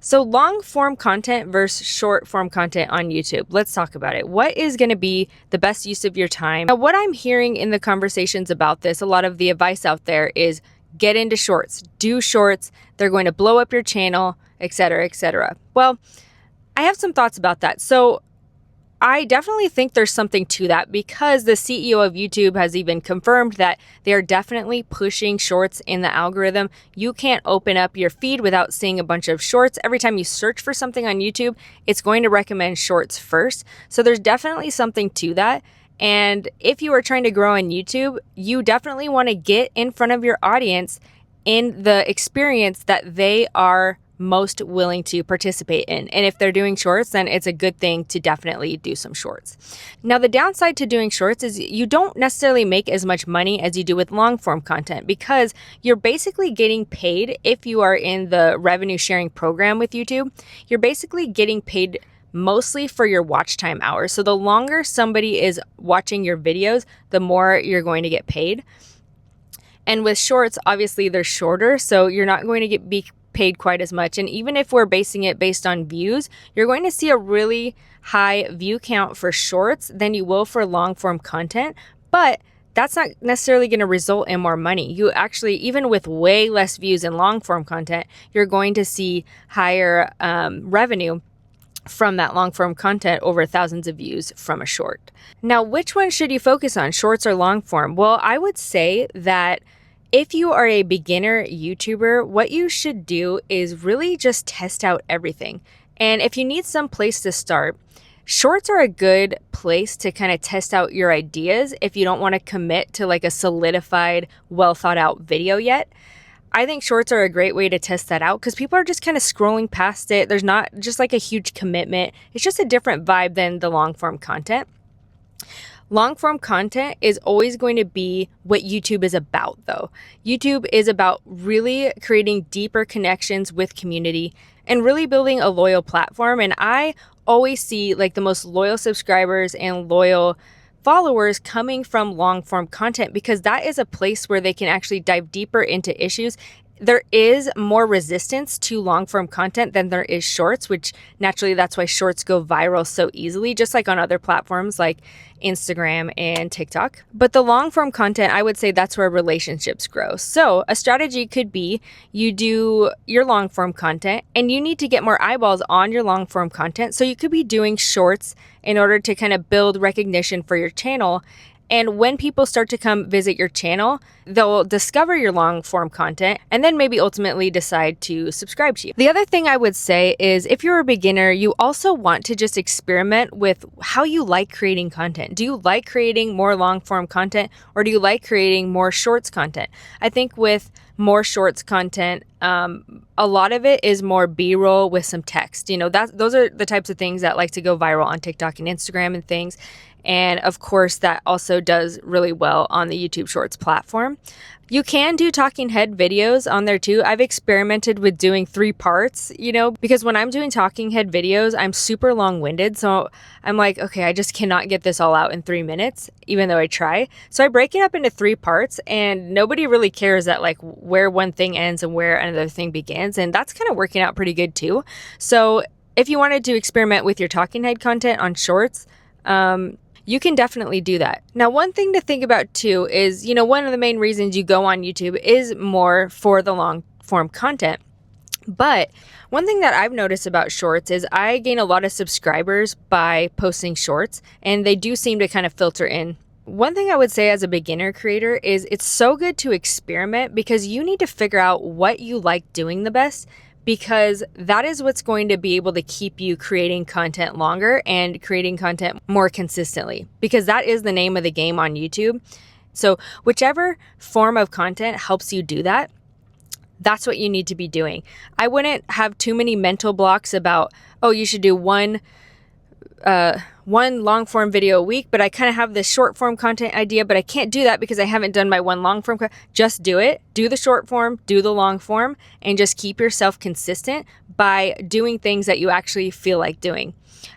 So long form content versus short form content on YouTube. Let's talk about it. What is going to be the best use of your time? Now, what I'm hearing in the conversations about this, a lot of the advice out there is get into shorts, do shorts. They're going to blow up your channel, etc., etc. Well, I have some thoughts about that. So I definitely think there's something to that because the CEO of YouTube has even confirmed that they are definitely pushing shorts in the algorithm. You can't open up your feed without seeing a bunch of shorts. Every time you search for something on YouTube, it's going to recommend shorts first. So there's definitely something to that. And if you are trying to grow on YouTube, you definitely want to get in front of your audience in the experience that they are most willing to participate in. And if they're doing shorts, then it's a good thing to definitely do some shorts. Now, the downside to doing shorts is you don't necessarily make as much money as you do with long form content because you're basically getting paid if you are in the revenue sharing program with YouTube. You're basically getting paid mostly for your watch time hours. So the longer somebody is watching your videos, the more you're going to get paid. And with shorts, obviously they're shorter, so you're not going to be paid quite as much. And even if we're basing it based on views, you're going to see a really high view count for shorts than you will for long form content. But that's not necessarily going to result in more money. You actually, even with way less views in long form content, you're going to see higher revenue from that long form content over thousands of views from a short. Now, which one should you focus on, shorts or long form? Well, I would say that if you are a beginner YouTuber, what you should do is really just test out everything. And if you need some place to start, shorts are a good place to kind of test out your ideas if you don't want to commit to like a solidified, well thought out video yet. I think shorts are a great way to test that out because people are just kind of scrolling past it. There's not just like a huge commitment. It's just a different vibe than the long form content. Long form content is always going to be what YouTube is about, though. YouTube is about really creating deeper connections with community and really building a loyal platform. And I always see like the most loyal subscribers and loyal followers coming from long form content because that is a place where they can actually dive deeper into issues. There is more resistance to long form content than there is shorts, which naturally that's why shorts go viral so easily, just like on other platforms like Instagram and TikTok. But the long form content, I would say that's where relationships grow. So a strategy could be you do your long form content and you need to get more eyeballs on your long form content. So you could be doing shorts in order to kind of build recognition for your channel. And when people start to come visit your channel, they'll discover your long form content and then maybe ultimately decide to subscribe to you. The other thing I would say is if you're a beginner, you also want to just experiment with how you like creating content. Do you like creating more long form content or do you like creating more shorts content? I think with more shorts content, a lot of it is more B-roll with some text. You know, those are the types of things that like to go viral on TikTok and Instagram and things. And of course, that also does really well on the YouTube Shorts platform. You can do talking head videos on there too. I've experimented with doing 3 parts, you know, because when I'm doing talking head videos, I'm super long-winded. So I'm like, okay, I just cannot get this all out in 3 minutes, even though I try. So I break it up into 3 parts and nobody really cares that like where one thing ends and where another thing begins. And that's kind of working out pretty good too. So if you wanted to experiment with your talking head content on shorts, you can definitely do that. Now, one thing to think about too is, you know, one of the main reasons you go on YouTube is more for the long form content. But one thing that I've noticed about shorts is I gain a lot of subscribers by posting shorts, and they do seem to kind of filter in. One thing I would say as a beginner creator is it's so good to experiment because you need to figure out what you like doing the best, because that is what's going to be able to keep you creating content longer and creating content more consistently, because that is the name of the game on YouTube. So whichever form of content helps you do that, that's what you need to be doing. I wouldn't have too many mental blocks about, oh, you should do one long form video a week, but I kind of have this short form content idea, but I can't do that because I haven't done my one long form. Just do it. Do the short form, do the long form, and just keep yourself consistent by doing things that you actually feel like doing.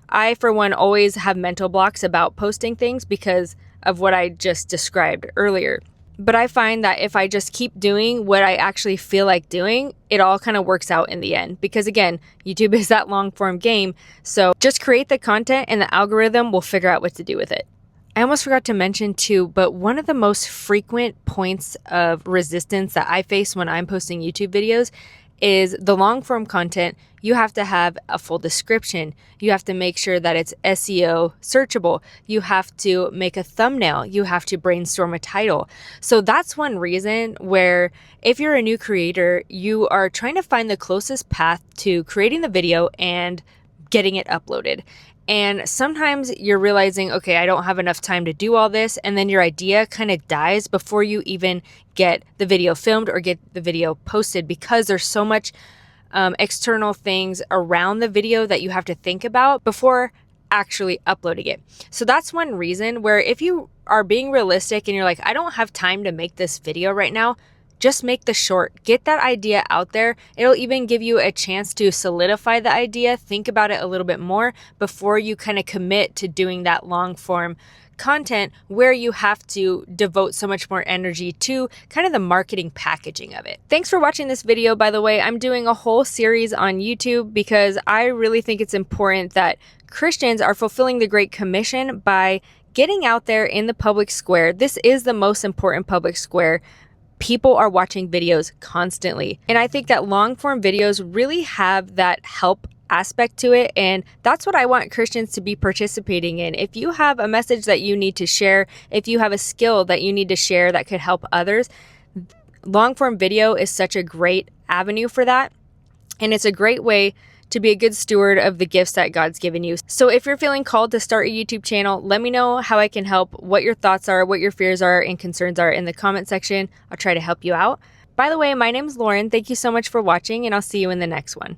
I, for one, always have mental blocks about posting things because of what I just described earlier. But I find that if I just keep doing what I actually feel like doing, it all kind of works out in the end. Because again, YouTube is that long form game. So just create the content and the algorithm will figure out what to do with it. I almost forgot to mention too, but one of the most frequent points of resistance that I face when I'm posting YouTube videos is the long form content. You have to have a full description. You have to make sure that it's SEO searchable. You have to make a thumbnail. You have to brainstorm a title. So that's one reason where if you're a new creator, you are trying to find the closest path to creating the video and getting it uploaded. And sometimes you're realizing, okay, I don't have enough time to do all this. And then your idea kind of dies before you even get the video filmed or get the video posted, because there's so much external things around the video that you have to think about before actually uploading it. So that's one reason where if you are being realistic and you're like, I don't have time to make this video right now, just make the short, get that idea out there. It'll even give you a chance to solidify the idea, think about it a little bit more before you kind of commit to doing that long form content where you have to devote so much more energy to kind of the marketing packaging of it. Thanks for watching this video, by the way. I'm doing a whole series on YouTube because I really think it's important that Christians are fulfilling the Great Commission by getting out there in the public square. This is the most important public square. People are watching videos constantly. And I think that long form videos really have that help aspect to it. And that's what I want Christians to be participating in. If you have a message that you need to share, if you have a skill that you need to share that could help others, long form video is such a great avenue for that. And it's a great way to be a good steward of the gifts that God's given you. So if you're feeling called to start a YouTube channel, let me know how I can help, what your thoughts are, what your fears are and concerns are in the comment section. I'll try to help you out. By the way, my name's Lauren. Thank you so much for watching, and I'll see you in the next one.